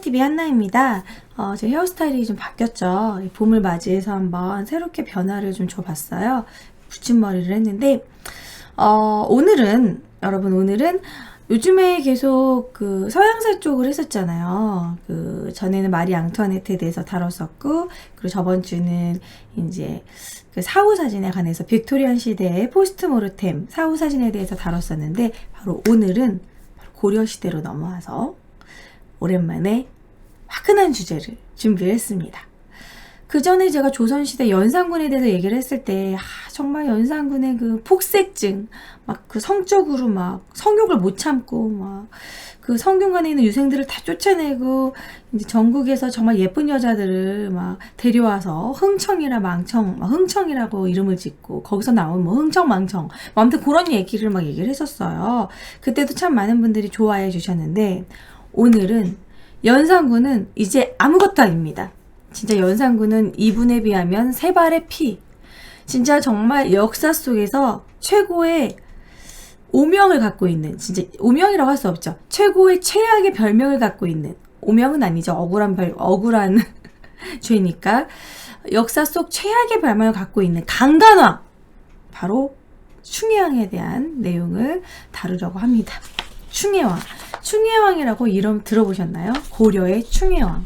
한나TV 한나입니다. 제 헤어스타일이 좀 바뀌었죠. 봄을 맞이해서 한번 새롭게 변화를 좀 줘봤어요. 붙임머리를 했는데 오늘은 요즘에 계속 그 서양사 쪽을 했었잖아요. 그 전에는 마리 앙투아네트에 대해서 다뤘었고, 그리고 저번 주는 이제 그 사후 사진에 관해서 빅토리안 시대의 포스트 모르템 사후 사진에 대해서 다뤘었는데, 바로 오늘은 고려 시대로 넘어와서 오랜만에 화끈한 주제를 준비를 했습니다. 그 전에 제가 조선시대 연산군에 대해서 얘기를 했을 때, 정말 연산군의 그 폭색증, 막 그 성적으로 막 성욕을 못 참고, 막 그 성균관에 있는 유생들을 다 쫓아내고, 이제 전국에서 정말 예쁜 여자들을 막 데려와서 흥청이라 망청, 막 흥청이라고 이름을 짓고, 거기서 나온 뭐 흥청망청, 아무튼 그런 얘기를 했었어요. 그때도 참 많은 분들이 좋아해 주셨는데, 오늘은 연산군은 이제 아무것도 아닙니다. 진짜 연산군은 이분에 비하면 세 발의 피. 진짜 정말 역사 속에서 최고의 오명을 갖고 있는, 진짜 오명이라고 할 수 없죠. 최고의 최악의 별명을 갖고 있는, 오명은 아니죠. 억울한 죄니까. 역사 속 최악의 별명을 갖고 있는 강간왕. 바로 충혜왕에 대한 내용을 다루려고 합니다. 충혜왕. 충혜왕이라고 이름 들어보셨나요? 고려의 충혜왕.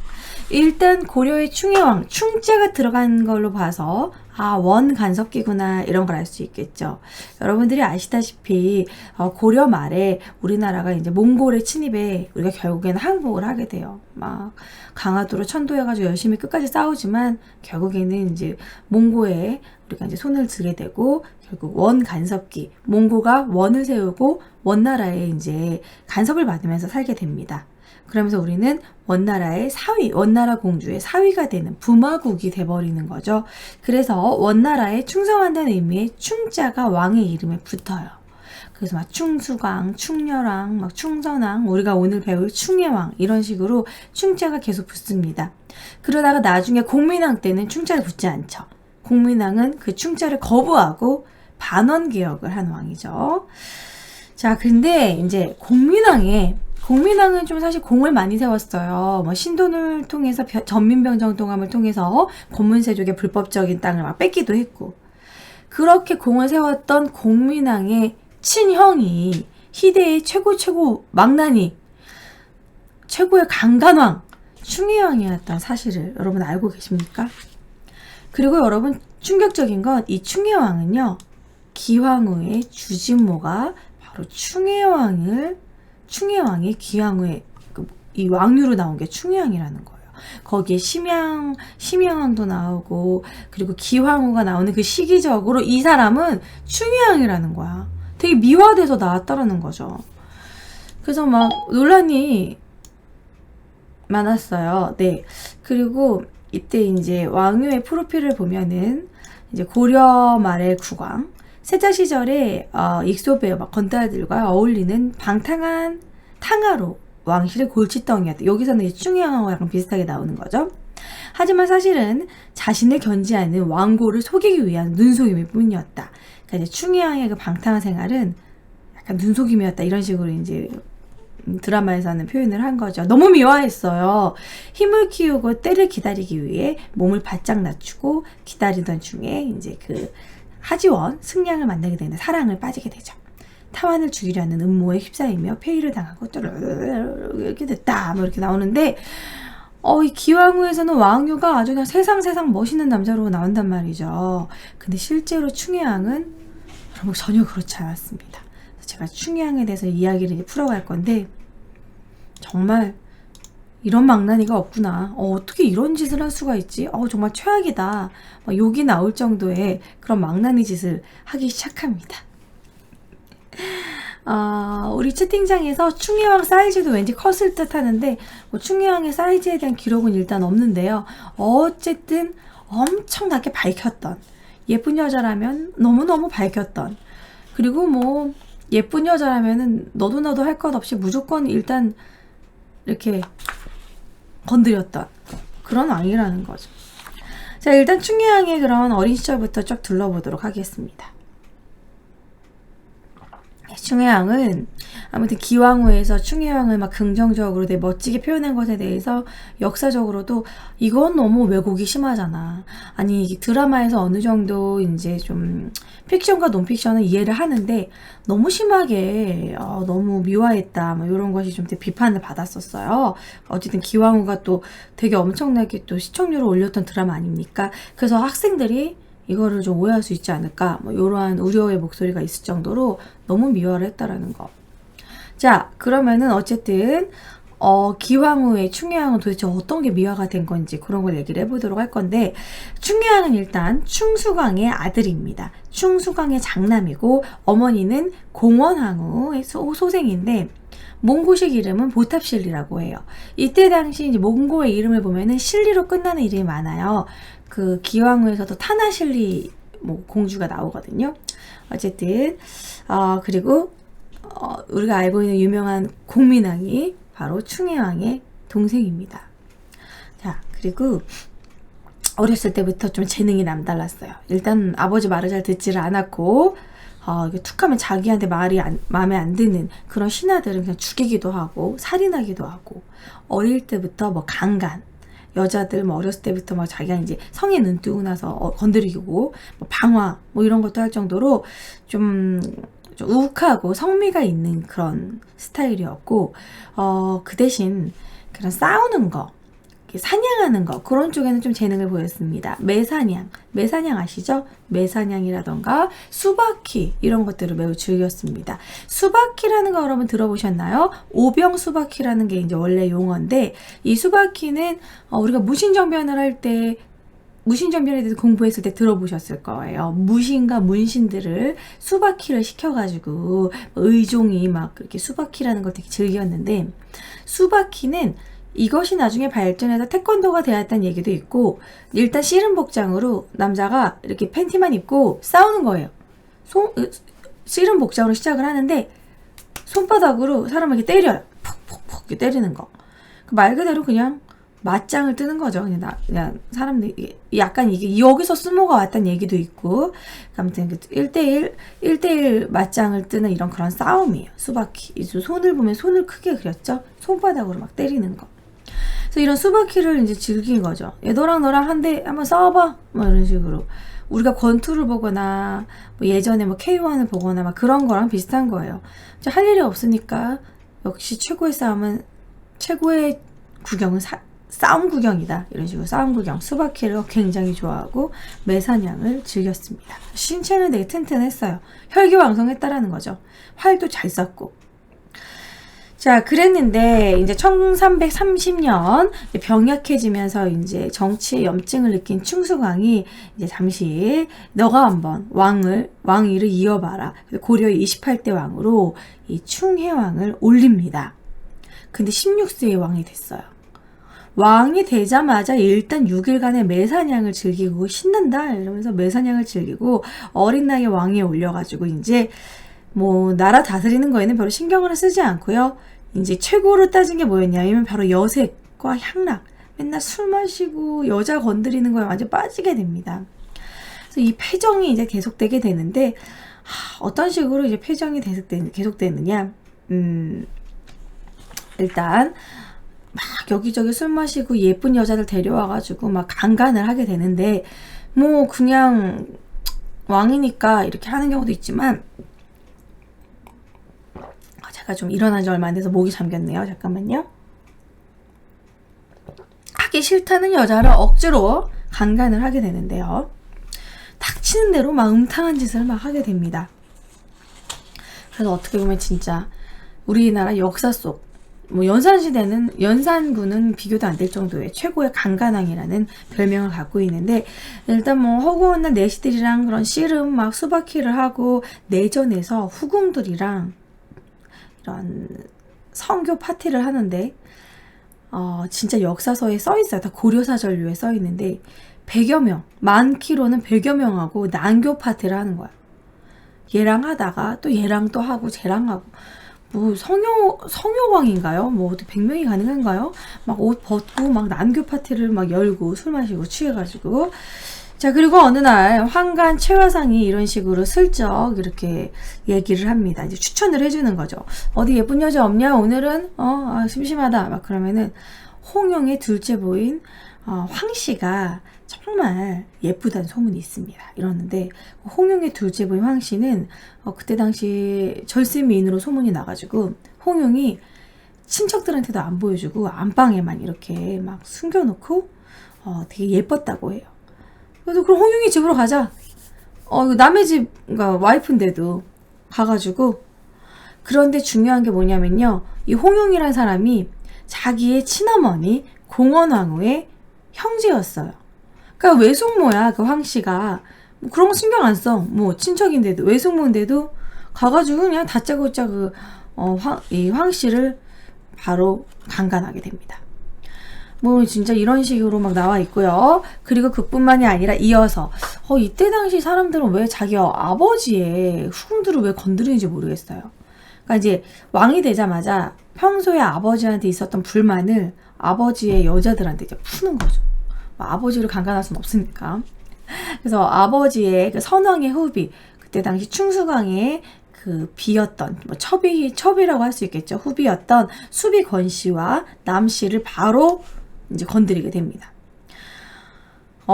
일단 고려의 충혜왕, 충자가 들어간 걸로 봐서 원간섭기구나 이런 걸 알 수 있겠죠. 여러분들이 아시다시피 고려 말에 우리나라가 이제 몽골의 침입에 우리가 결국에는 항복을 하게 돼요. 막 강화도로 천도해가지고 열심히 끝까지 싸우지만 결국에는 이제 몽고에 우리가 이제 손을 들게 되고, 결국 원간섭기, 몽고가 원을 세우고 원나라에 이제 간섭을 받으면서 살게 됩니다. 그러면서 우리는 원나라의 사위, 원나라 공주의 사위가 되는 부마국이 돼버리는 거죠. 그래서 원나라에 충성한다는 의미의 충자가 왕의 이름에 붙어요. 그래서 막 충수광, 충렬왕, 막 충선왕, 우리가 오늘 배울 충혜왕 이런 식으로 충자가 계속 붙습니다. 그러다가 나중에 공민왕 때는 충자를 붙지 않죠. 공민왕은 그 충자를 거부하고 반원개혁을 한 왕이죠. 자, 근데 이제 공민왕은 좀 사실 공을 많이 세웠어요. 신돈을 통해서 전민병정동함을 통해서 권문세족의 불법적인 땅을 막 뺏기도 했고, 그렇게 공을 세웠던 공민왕의 친형이 희대의 최고 망나니 최고의 강간왕 충혜왕이었던 사실을 여러분 알고 계십니까? 그리고 여러분 충격적인 건 이 충혜왕은요, 기황후의 주진모가 바로 충혜왕의 기황후의 이 왕유로 나온 게 충혜왕이라는 거예요. 거기에 심양왕도 나오고, 그리고 기황후가 나오는 그 시기적으로 이 사람은 충혜왕이라는 거야. 되게 미화돼서 나왔다라는 거죠. 그래서 막 논란이 많았어요. 네. 그리고 이때 이제 왕유의 프로필을 보면은 이제 고려 말의 국왕, 세자 시절에 익소베어 건달들과 어울리는 방탕한 탕하로 왕실의 골칫덩이였다. 여기서는 충혜왕하고 약간 비슷하게 나오는 거죠. 하지만 사실은 자신을 견지하는 왕고를 속이기 위한 눈속임일 뿐이었다. 그러니까 이제 충혜왕의 그 방탕한 생활은 약간 눈속임이었다. 이런 식으로 이제 드라마에서는 표현을 한 거죠. 너무 미화했어요. 힘을 키우고 때를 기다리기 위해 몸을 바짝 낮추고 기다리던 중에 이제 그 하지원, 승량을 만나게 되는데 사랑을 빠지게 되죠. 타완을 죽이려는 음모에 휩싸이며 폐위를 당하고 이렇게 됐다. 이렇게 나오는데, 이 기황후에서는 왕유가 아주 그냥 세상 멋있는 남자로 나온단 말이죠. 근데 실제로 충혜왕은 여러분 전혀 그렇지 않았습니다. 제가 충혜왕에 대해서 이야기를 이제 풀어갈 건데, 정말 이런 망나니가 없구나. 어떻게 이런 짓을 할 수가 있지? 정말 최악이다. 욕이 나올 정도의 그런 망나니 짓을 하기 시작합니다. 우리 채팅창에서 충혜왕 사이즈도 왠지 컸을 듯 하는데, 충혜왕의 사이즈에 대한 기록은 일단 없는데요. 어쨌든 엄청나게 밝혔던, 예쁜 여자라면 너무너무 밝혔던, 그리고 예쁜 여자라면은 너도 할 것 없이 무조건 일단 이렇게 건드렸던 그런 왕이라는 거죠. 자, 일단 충혜왕의 그런 어린 시절부터 쭉 둘러보도록 하겠습니다. 충혜왕은 아무튼 기왕후에서 충혜왕을 막 긍정적으로 되게 멋지게 표현한 것에 대해서 역사적으로도 이건 너무 왜곡이 심하잖아. 아니 드라마에서 어느 정도 이제 좀 픽션과 논픽션은 이해를 하는데 너무 심하게 너무 미화했다 뭐 이런 것이 좀 되게 비판을 받았었어요. 어쨌든 기왕후가 또 되게 엄청나게 또 시청률을 올렸던 드라마 아닙니까? 그래서 학생들이 이거를 좀 오해할 수 있지 않을까 뭐 이러한 우려의 목소리가 있을 정도로 너무 미화를 했다라는 거. 자, 그러면은 어쨌든 기왕후의 충혜왕은 도대체 어떤 게 미화가 된 건지 그런 걸 얘기를 해보도록 할 건데, 충혜왕은 일단 충수광의 아들입니다. 충수광의 장남이고 어머니는 공원왕후의 소생인데 몽고식 이름은 보탑실리라고 해요. 이때 당시 이제 몽고의 이름을 보면은 실리로 끝나는 이름이 많아요. 그 기왕후에서도 타나실리 뭐 공주가 나오거든요. 어쨌든 그리고 우리가 알고 있는 유명한 공민왕이 바로 충혜왕의 동생입니다. 자, 그리고 어렸을 때부터 좀 재능이 남달랐어요. 일단 아버지 말을 잘 듣지를 않았고 이게 툭하면 자기한테 말이 마음에 안 드는 그런 신하들은 그냥 죽이기도 하고 살인하기도 하고, 어릴 때부터 뭐 강간, 여자들 뭐 어렸을 때부터 막 자기가 이제 성에 눈 뜨고 나서 건드리고 뭐 방화 뭐 이런 것도 할 정도로 좀 우욱하고 성미가 있는 그런 스타일이었고, 그 대신 그런 싸우는 거, 사냥하는 거 그런 쪽에는 좀 재능을 보였습니다. 매사냥 아시죠? 매사냥이라던가 수바키 이런 것들을 매우 즐겼습니다. 수바키라는 거 여러분 들어보셨나요? 오병 수바키라는 게 이제 원래 용어인데, 이 수바키는 우리가 무신정변을 할 때 무신정변에 대해서 공부했을 때 들어보셨을 거예요. 무신과 문신들을 수바키를 시켜가지고 의종이 막 그렇게 수바키라는 걸 되게 즐겼는데, 수바키는 이것이 나중에 발전해서 태권도가 되었다는 얘기도 있고, 일단 씨름 복장으로 남자가 이렇게 팬티만 입고 싸우는 거예요. 씨름 복장으로 시작을 하는데 손바닥으로 사람을 이렇게 때려요. 푹푹푹 이렇게 때리는 거. 말 그대로 그냥 맞짱을 뜨는 거죠. 그냥 사람들이 약간 이게 여기서 스모가 왔다는 얘기도 있고, 아무튼 1대1 맞짱을 뜨는 이런 그런 싸움이에요. 수바키. 손을 보면 손을 크게 그렸죠. 손바닥으로 막 때리는 거. 그래서 이런 수바키를 이제 즐긴 거죠. 너랑 한 대 한번 싸워봐. 뭐 이런 식으로. 우리가 권투를 보거나 뭐 예전에 뭐 K1을 보거나 막 그런 거랑 비슷한 거예요. 할 일이 없으니까 역시 최고의 구경은 싸움 구경이다. 이런 식으로 싸움 구경, 수바키를 굉장히 좋아하고 매사냥을 즐겼습니다. 신체는 되게 튼튼했어요. 혈기왕성했다라는 거죠. 활도 잘 쐈고. 자, 그랬는데 이제 1330년 병약해지면서 이제 정치의 염증을 느낀 충수광이 이제 잠시 너가 한번 왕위를 이어봐라. 고려의 28대 왕으로 이 충혜왕을 올립니다. 근데 16세의 왕이 됐어요. 왕이 되자마자 일단 6일간의 매사냥을 즐기고 신난다 이러면서 매사냥을 즐기고 어린 나이에 왕위에 올려가지고 이제 뭐 나라 다스리는 거에는 별로 신경을 쓰지 않고요. 이제 최고로 따진 게 뭐였냐면 바로 여색과 향락. 맨날 술 마시고 여자 건드리는 거에 완전 빠지게 됩니다. 그래서 이 패정이 이제 계속되게 되는데, 어떤 식으로 이제 패정이 계속되느냐? 일단 막 여기저기 술 마시고 예쁜 여자들 데려와가지고 막 강간을 하게 되는데, 뭐 그냥 왕이니까 이렇게 하는 경우도 있지만, 제가 좀 일어난 지 얼마 안 돼서 목이 잠겼네요. 잠깐만요. 하기 싫다는 여자를 억지로 강간을 하게 되는데요. 닥치는 대로 막 음탕한 짓을 막 하게 됩니다. 그래서 어떻게 보면 진짜 우리나라 역사 속 뭐 연산군은 비교도 안 될 정도의 최고의 강간왕이라는 별명을 갖고 있는데, 일단 뭐 허구한 내시들이랑 그런 씨름 막 수바키를 하고 내전에서 후궁들이랑 이런 성교 파티를 하는데, 진짜 역사서에 써있어요. 다 고려사전류에 써있는데 100여 명, 많기로는 100여 명하고 난교 파티를 하는 거야. 얘랑 하다가 또 얘랑 또 하고 쟤랑 하고, 뭐 성효왕인가요? 뭐 어떻게 100명이 가능한가요? 막 옷 벗고 막 난교 파티를 막 열고 술 마시고 취해가지고. 자, 그리고 어느 날 황간 최화상이 이런 식으로 슬쩍 이렇게 얘기를 합니다. 이제 추천을 해주는 거죠. 어디 예쁜 여자 없냐? 오늘은 심심하다. 막 그러면은 홍용의 둘째 부인 황씨가 정말 예쁘다는 소문이 있습니다. 이러는데 홍용의 둘째 부인 황씨는 그때 당시 절세미인으로 소문이 나가지고 홍용이 친척들한테도 안 보여주고 안방에만 이렇게 막 숨겨놓고 되게 예뻤다고 해요. 그래서 그럼 홍용이 집으로 가자. 남의 집, 그러니까 와이프인데도 가가지고. 그런데 중요한 게 뭐냐면요. 이 홍용이란 사람이 자기의 친어머니 공원왕후의 형제였어요. 그러니까 외숙모야, 그 황씨가. 뭐 그런 거 신경 안 써. 뭐 친척인데도, 외숙모인데도 가가지고 그냥 다짜고짜 이 황씨를 바로 강간하게 됩니다. 뭐 진짜 이런 식으로 막 나와 있고요. 그리고 그뿐만이 아니라 이어서 이때 당시 사람들은 왜 자기 아버지의 후궁들을 왜 건드리는지 모르겠어요. 그러니까 이제 왕이 되자마자 평소에 아버지한테 있었던 불만을 아버지의 여자들한테 이제 푸는 거죠. 아버지를 강간할 수는 없으니까. 그래서 아버지의 그 선왕의 후비, 그때 당시 충수강의 그 비였던 첩이라고 할 수 있겠죠. 후비였던 수비권 씨와 남 씨를 바로 이제 건드리게 됩니다.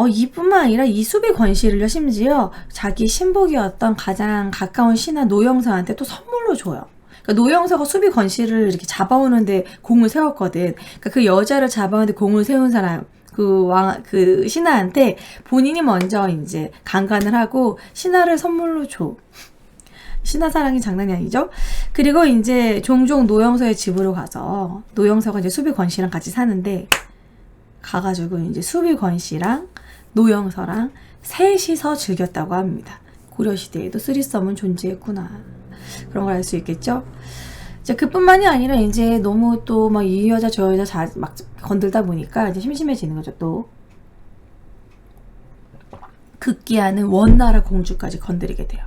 이뿐만 아니라 이 수비권 씨를요, 심지어 자기 신복이었던 가장 가까운 신하 노영서한테 또 선물로 줘요. 그러니까 노영서가 수비권 씨를 이렇게 잡아오는데 공을 세웠거든. 그러니까 그 여자를 잡아오는데 공을 세운 사람, 그 신하한테 본인이 먼저 이제 강간을 하고 신하를 선물로 줘. 신하 사랑이 장난이 아니죠? 그리고 이제 종종 노영서의 집으로 가서 노영서가 이제 수비권 씨랑 같이 사는데 가가지고 이제 수비권 씨랑 노영서랑 셋이서 즐겼다고 합니다. 고려시대에도 쓰리썸은 존재했구나. 그런 걸 알 수 있겠죠? 자, 그뿐만이 아니라 이제 너무 또 막 이 여자 저 여자 막 건들다 보니까 이제 심심해지는 거죠, 또. 급기야는 원나라 공주까지 건드리게 돼요.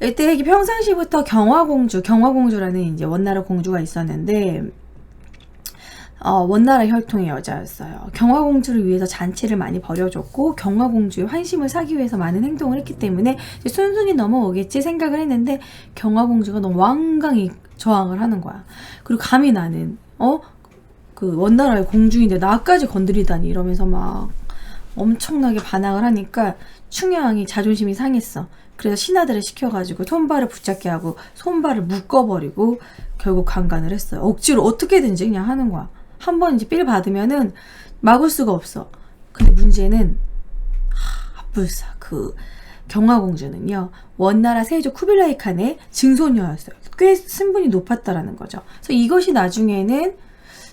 이때 평상시부터 경화공주라는 이제 원나라 공주가 있었는데, 원나라 혈통의 여자였어요. 경화공주를 위해서 잔치를 많이 벌여줬고 경화공주의 환심을 사기 위해서 많은 행동을 했기 때문에 이제 순순히 넘어오겠지 생각을 했는데 경화공주가 너무 완강히 저항을 하는 거야. 그리고 감히 나는 그 원나라의 공주인데 나까지 건드리다니 이러면서 막 엄청나게 반항을 하니까 충여왕이 자존심이 상했어. 그래서 신하들을 시켜가지고 손발을 붙잡게 하고 손발을 묶어버리고 결국 강간을 했어요. 억지로 어떻게든지 그냥 하는 거야. 한번 이제 삘 받으면은 막을 수가 없어. 근데 문제는 불사 그 경화공주는요, 원나라 세조 쿠빌라이 칸의 증손녀였어요. 꽤 신분이 높았다라는 거죠. 그래서 이것이 나중에는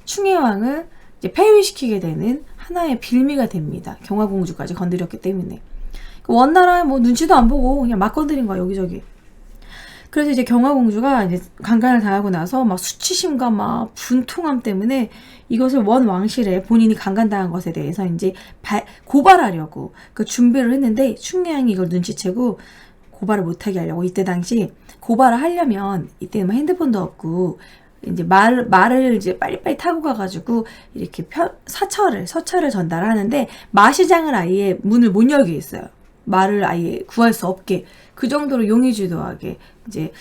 충해왕을 이제 폐위시키게 되는 하나의 빌미가 됩니다. 경화공주까지 건드렸기 때문에. 원나라에 뭐 눈치도 안 보고 그냥 막 건드린 거야, 여기저기. 그래서 이제 경화공주가 이제 강간을 당하고 나서 막 수치심과 막 분통함 때문에 이것을 원 왕실에 본인이 강간당한 것에 대해서 이제 고발하려고 그 준비를 했는데 충해왕이 이걸 눈치채고 고발을 못하게 하려고. 이때 당시 고발을 하려면 이때는 뭐 핸드폰도 없고 이제 말을 이제 빨리빨리 타고 가가지고 이렇게 서찰을 전달하는데 마시장을 아예 문을 못 열게 했어요. 말을 아예 구할 수 없게. 그 정도로 용의주도하게 이제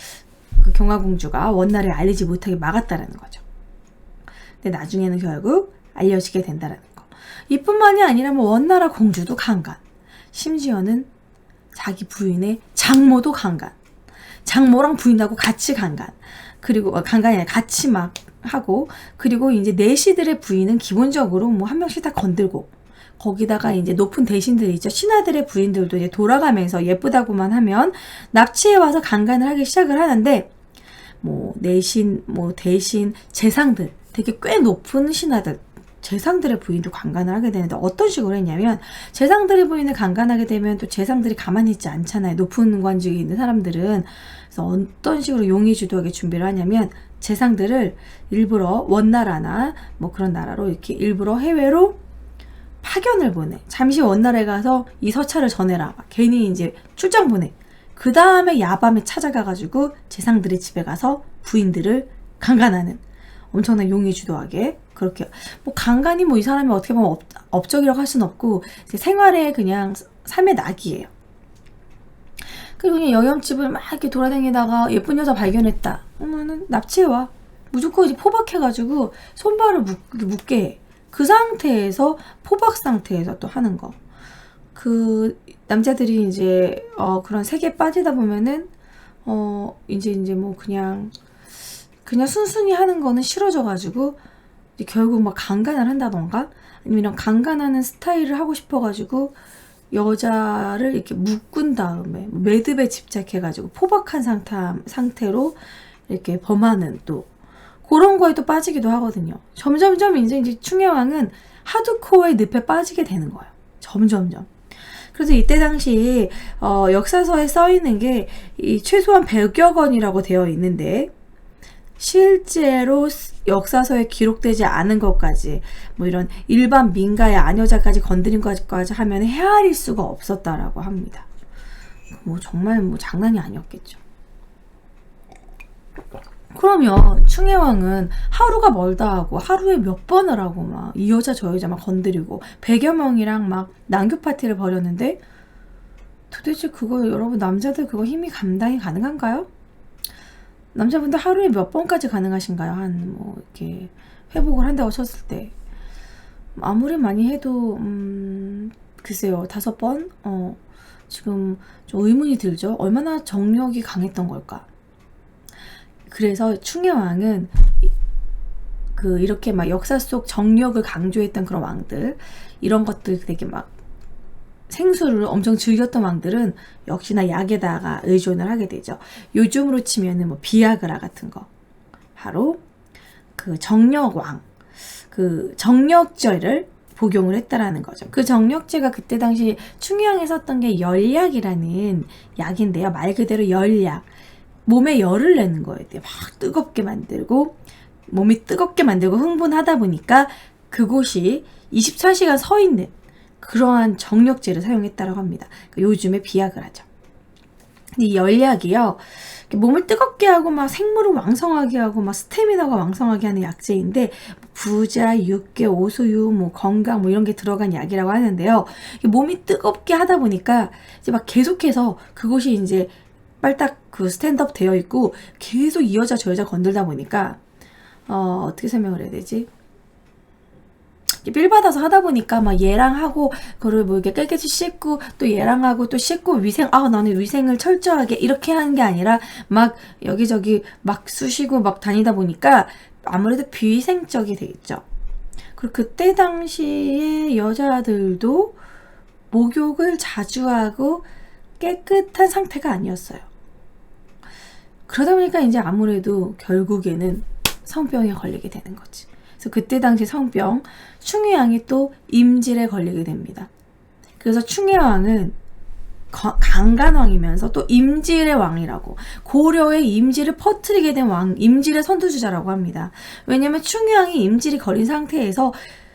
그 경화공주가 원나라에 알리지 못하게 막았다라는 거죠. 근데 나중에는 결국 알려지게 된다라는 거. 이뿐만이 아니라 뭐 원나라 공주도 강간. 심지어는 자기 부인의 장모도 강간. 장모랑 부인하고 같이 강간. 그리고 강간이 아니라 같이 막 하고, 그리고 이제 내시들의 부인은 기본적으로 뭐 한 명씩 다 건들고, 거기다가 이제 높은 대신들이 있죠. 신하들의 부인들도 이제 돌아가면서 예쁘다고만 하면 납치해 와서 강간을 하기 시작을 하는데, 뭐 내신, 뭐 대신, 재상들, 되게 꽤 높은 신하들, 재상들의 부인도 강간을 하게 되는데 어떤 식으로 했냐면, 재상들의 부인을 강간하게 되면 또 재상들이 가만히 있지 않잖아요. 높은 관직에 있는 사람들은. 그래서 어떤 식으로 용의주도하게 준비를 하냐면, 재상들을 일부러 원나라나 뭐 그런 나라로 이렇게 일부러 해외로 파견을 보내. 잠시 원나라에 가서 이 서찰을 전해라. 괜히 이제 출장 보내. 그 다음에 야밤에 찾아가가지고 재상들의 집에 가서 부인들을 강간하는, 엄청난 용의주도하게 그렇게 뭐 간간히 뭐 이 사람이 어떻게 보면 업적이라고 할 수는 없고 생활의 그냥 삶의 낙이에요. 그리고 그냥 여염집을 막 이렇게 돌아다니다가 예쁜 여자 발견했다. 그러면은 납치해와. 무조건 이제 포박해가지고 손발을 묶게 해. 그 상태에서 포박 상태에서 또 하는 거. 그 남자들이 이제 그런 세계에 빠지다 보면은 이제 뭐 그냥 순순히 하는 거는 싫어져가지고 이제 결국 막 강간을 한다던가 아니면 이런 강간하는 스타일을 하고 싶어가지고 여자를 이렇게 묶은 다음에 매듭에 집착해가지고 포박한 상태로 이렇게 범하는 또 그런 거에 또 빠지기도 하거든요. 점점점 이제 충혜왕은 하드코어의 늪에 빠지게 되는 거예요. 점점점. 그래서 이때 당시 역사서에 써 있는 게 이 최소한 100여 건이라고 되어 있는데 실제로 역사서에 기록되지 않은 것까지 뭐 이런 일반 민가의 아녀자까지 건드린 것까지 하면 헤아릴 수가 없었다라고 합니다. 뭐 정말 뭐 장난이 아니었겠죠. 그러면 충혜왕은 하루가 멀다 하고 하루에 몇 번을 하고 막 이 여자 저 여자 막 건드리고 100여 명이랑 막 난교 파티를 벌였는데 도대체 그거 여러분 남자들 그거 힘이 감당이 가능한가요? 남자분들 하루에 몇 번까지 가능하신가요? 한 뭐 이렇게 회복을 한다고 쳤을 때 아무리 많이 해도 글쎄요 5번? 지금 좀 의문이 들죠. 얼마나 정력이 강했던 걸까? 그래서 충혜왕은 이렇게 막 역사 속 정력을 강조했던 그런 왕들 이런 것들 되게 막 생수를 엄청 즐겼던 왕들은 역시나 약에다가 의존을 하게 되죠. 요즘으로 치면은 뭐 비아그라 같은 거 바로 그 정력왕 그 정력제를 복용을 했다라는 거죠. 그 정력제가 그때 당시 충혜왕이 썼던 게 열약이라는 약인데요. 말 그대로 열약. 몸에 열을 내는 거예요. 막 뜨겁게 만들고 몸이 뜨겁게 만들고 흥분하다 보니까 그곳이 24시간 서 있는 그러한 정력제를 사용했다고 합니다. 요즘에 비아그라죠. 근데 이 열약이요. 몸을 뜨겁게 하고 막 생물을 왕성하게 하고 막 스태미나가 왕성하게 하는 약제인데 부자, 육계, 오수유, 뭐 건강 뭐 이런 게 들어간 약이라고 하는데요. 몸이 뜨겁게 하다 보니까 이제 막 계속해서 그곳이 이제 빨딱 그 스탠드업 되어 있고 계속 이 여자 저 여자 건들다 보니까 어떻게 설명을 해야 되지? 빌 받아서 하다 보니까 막 얘랑 하고 그걸 뭐 이렇게 깨끗이 씻고 또 얘랑 하고 또 씻고 나는 위생을 철저하게 이렇게 하는 게 아니라 막 여기저기 막 쑤시고 막 다니다 보니까 아무래도 비위생적이 되겠죠. 그리고 그때 당시에 여자들도 목욕을 자주 하고 깨끗한 상태가 아니었어요. 그러다 보니까 이제 아무래도 결국에는 성병에 걸리게 되는 거지. 그래서 그때 당시 성병, 충혜왕이 또 임질에 걸리게 됩니다. 그래서 충혜왕은 강간왕이면서 또 임질의 왕이라고, 고려의 임질을 퍼뜨리게 된 왕, 임질의 선두주자라고 합니다. 왜냐면 충혜왕이 임질이 걸린 상태에서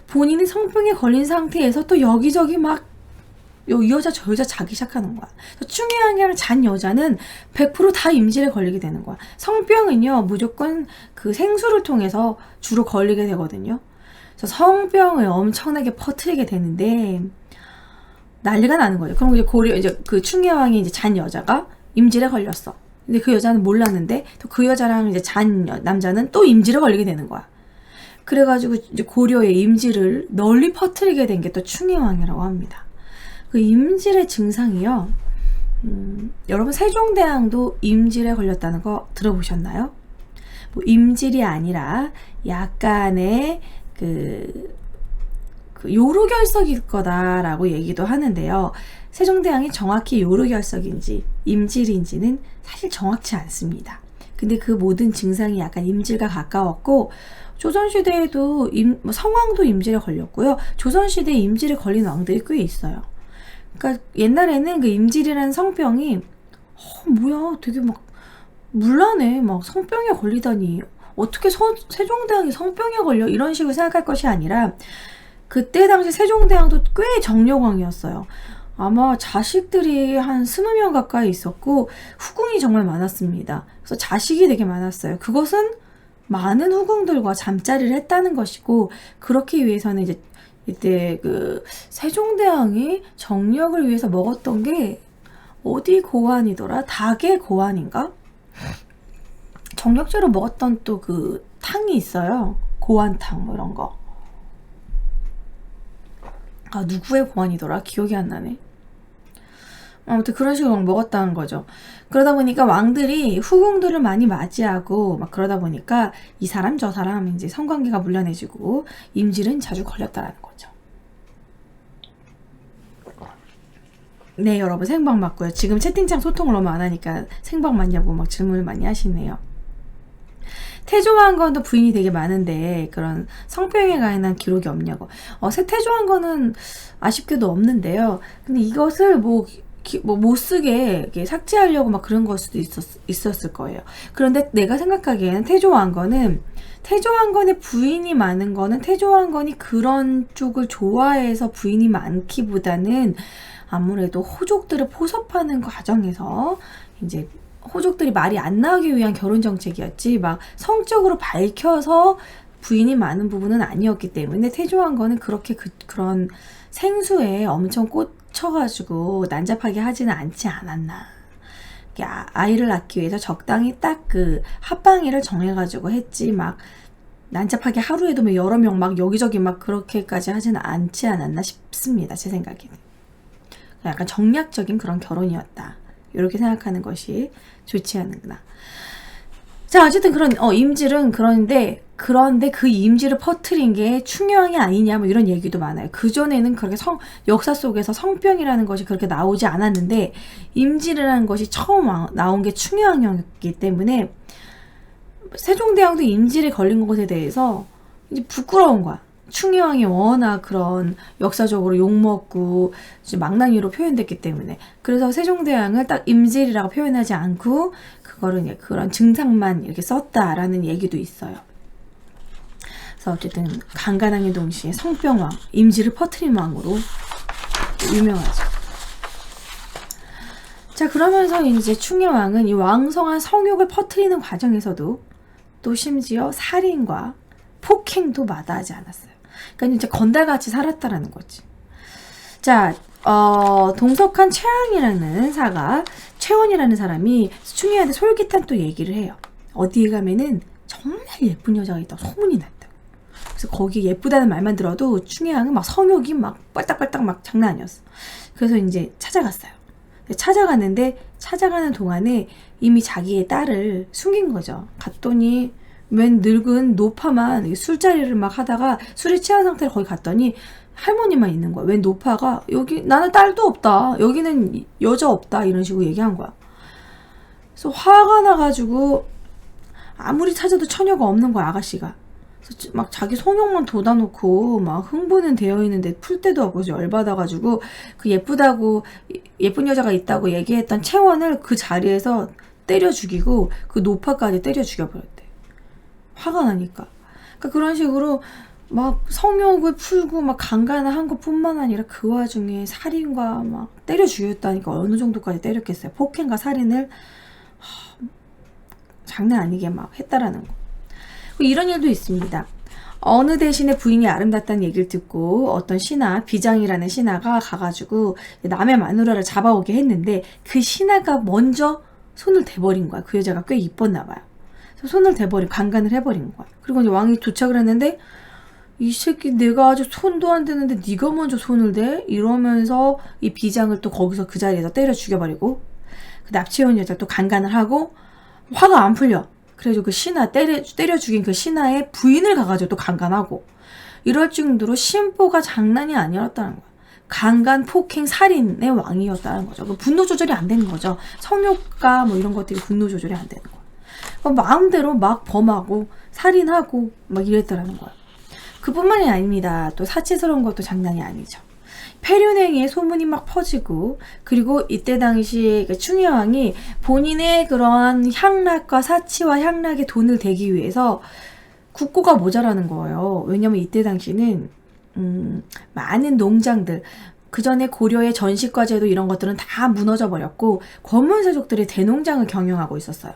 본인이 성병에 걸린 상태에서 또 여기저기 막 이 여자 저 여자 자기 시작하는 거야. 충혜왕이랑 잔 여자는 100% 다 임질에 걸리게 되는 거야. 성병은요 무조건 그 생수를 통해서 주로 걸리게 되거든요. 그래서 성병을 엄청나게 퍼뜨리게 되는데 난리가 나는 거예요. 그럼 이제 그 충혜왕이 이제 잔 여자가 임질에 걸렸어. 근데 그 여자는 몰랐는데 또 그 여자랑 이제 잔 남자는 또 임질에 걸리게 되는 거야. 그래가지고 이제 고려의 임질을 널리 퍼뜨리게 된 게 또 충혜왕이라고 합니다. 그 임질의 증상이요. 여러분 세종대왕도 임질에 걸렸다는 거 들어보셨나요? 뭐 임질이 아니라 약간의 그 요로결석일 거다라고 얘기도 하는데요. 세종대왕이 정확히 요로결석인지 임질인지는 사실 정확치 않습니다. 근데 그 모든 증상이 약간 임질과 가까웠고 조선시대에도 성왕도 임질에 걸렸고요. 조선시대에 임질에 걸린 왕들이 꽤 있어요. 그러니까 옛날에는 그 임질이라는 성병이 뭐야 되게 막 물라네 막 성병에 걸리다니 어떻게 세종대왕이 성병에 걸려 이런 식으로 생각할 것이 아니라 그때 당시 세종대왕도 꽤 정력왕이었어요. 아마 자식들이 한 20명 가까이 있었고 후궁이 정말 많았습니다. 그래서 자식이 되게 많았어요. 그것은 많은 후궁들과 잠자리를 했다는 것이고, 그렇기 위해서는 이제 이때 그 세종대왕이 정력을 위해서 먹었던 게 어디 고환이더라? 닭의 고환인가? 정력제로 먹었던 또 그 탕이 있어요. 고환탕 뭐 이런 거. 아, 누구의 고환이더라? 기억이 안 나네. 아무튼 그런 식으로 먹었다는 거죠. 그러다 보니까 왕들이 후궁들을 많이 맞이하고 막 그러다 보니까 이 사람 저 사람 이제 성관계가 물려내지고 임질은 자주 걸렸다라는 거죠. 네, 여러분 생방 맞고요. 지금 채팅창 소통을 너무 안 하니까 생방 맞냐고 막 질문을 많이 하시네요. 태조왕건도 부인이 되게 많은데 그런 성병에 관한 기록이 없냐고. 태조왕건은 아쉽게도 없는데요. 근데 이것을 못 쓰게 이렇게 삭제하려고 막 그런 걸 수도 있었을 거예요. 그런데 내가 생각하기에는 태조왕건의 부인이 많은 거는 태조왕건이 그런 쪽을 좋아해서 부인이 많기보다는 아무래도 호족들을 포섭하는 과정에서 이제 호족들이 말이 안 나오기 위한 결혼 정책이었지 막 성적으로 밝혀서 부인이 많은 부분은 아니었기 때문에 태조왕건은 그렇게 그런 생수에 엄청 꽂혀가지고 난잡하게 하지는 않지 않았나. 아이를 낳기 위해서 적당히 딱 그 합방일을 정해가지고 했지 막 난잡하게 하루에도 뭐 여러 명 막 여기저기 막 그렇게까지 하지는 않지 않았나 싶습니다. 제 생각에는. 약간 정략적인 그런 결혼이었다. 이렇게 생각하는 것이 좋지 않는구나. 자, 어쨌든 그런 임질은 그런데 그 임질을 퍼뜨린 게 충효왕이 아니냐 뭐 이런 얘기도 많아요. 그전에는 그렇게 역사 속에서 성병이라는 것이 그렇게 나오지 않았는데 임질이라는 것이 처음 나온 게 충효왕이었기 때문에 세종대왕도 임질에 걸린 것에 대해서 이제 부끄러운 거야. 충효왕이 워낙 그런 역사적으로 욕먹고 망나니로 표현됐기 때문에. 그래서 세종대왕을 딱 임질이라고 표현하지 않고 그거를 그런 증상만 이렇게 썼다라는 얘기도 있어요. 그래서 어쨌든 강간왕의 동시에 성병왕, 임질을 퍼뜨린 왕으로 유명하죠. 자, 그러면서 이제 충효왕은 이 왕성한 성욕을 퍼뜨리는 과정에서도 또 심지어 살인과 폭행도 마다하지 않았어요. 그러니까 이제 건달같이 살았다라는 거지. 자, 동석한 최원이라는 사람이 충효한테 솔깃한 또 얘기를 해요. 어디에 가면은 정말 예쁜 여자가 있다고 소문이 났다. 그래서 거기 예쁘다는 말만 들어도 충효왕은 막 성욕이 막 빨딱빨딱 막 장난 아니었어. 그래서 이제 찾아갔어요. 찾아갔는데 찾아가는 동안에 이미 자기의 딸을 숨긴 거죠. 갔더니 웬 늙은 노파만 술자리를 막 하다가 술에 취한 상태로 거기 갔더니 할머니만 있는 거야. 웬 노파가 여기 나는 딸도 없다. 여기는 여자 없다. 이런 식으로 얘기한 거야. 그래서 화가 나가지고 아무리 찾아도 처녀가 없는 거야, 아가씨가. 그래서 막 자기 성욕만 돋아놓고 막 흥분은 되어 있는데 풀 데도 없고 열받아가지고 그 예쁜 여자가 있다고 얘기했던 채원을 그 자리에서 때려 죽이고 그 노파까지 때려 죽여버렸대. 화가 나니까. 그러니까 그런 식으로 막 성욕을 풀고 막 강간을 한 것뿐만 아니라 그 와중에 살인과 막 때려 죽였다니까 어느 정도까지 때렸겠어요. 폭행과 살인을 장난 아니게 막 했다라는 거. 이런 일도 있습니다. 어느 대신에 부인이 아름답다는 얘기를 듣고 어떤 신하, 비장이라는 신하가 가가지고 남의 마누라를 잡아오게 했는데 그 신하가 먼저 손을 대버린 거야. 그 여자가 꽤 이뻤나 봐요. 손을 대버리고 강간을 해버린 거야. 그리고 이제 왕이 도착을 했는데 이 새끼 내가 아주 손도 안 대는데 네가 먼저 손을 대? 이러면서 이 비장을 또 거기서 그 자리에서 때려 죽여버리고 그 납치해온 여자를 또 강간을 하고 화가 안 풀려. 그래서 그 신하 때려 죽인 그 신하의 부인을 가가지고 또 강간하고 이럴 정도로 심보가 장난이 아니었다는 거야. 강간, 폭행, 살인의 왕이었다는 거죠. 분노 조절이 안 되는 거죠. 성욕과 뭐 이런 것들이 분노 조절이 안 되는 거야. 마음대로 막 범하고 살인하고 막 이랬다라는 거야. 그뿐만이 아닙니다. 또 사치스러운 것도 장난이 아니죠. 폐륜행위의 소문이 막 퍼지고 그리고 이때 당시 충효왕이 본인의 그런 향락과 사치와 향락에 돈을 대기 위해서 국고가 모자라는 거예요. 왜냐면 이때 당시는 많은 농장들 그 전에 고려의 전시과제도 이런 것들은 다 무너져 버렸고 권문세족들이 대농장을 경영하고 있었어요.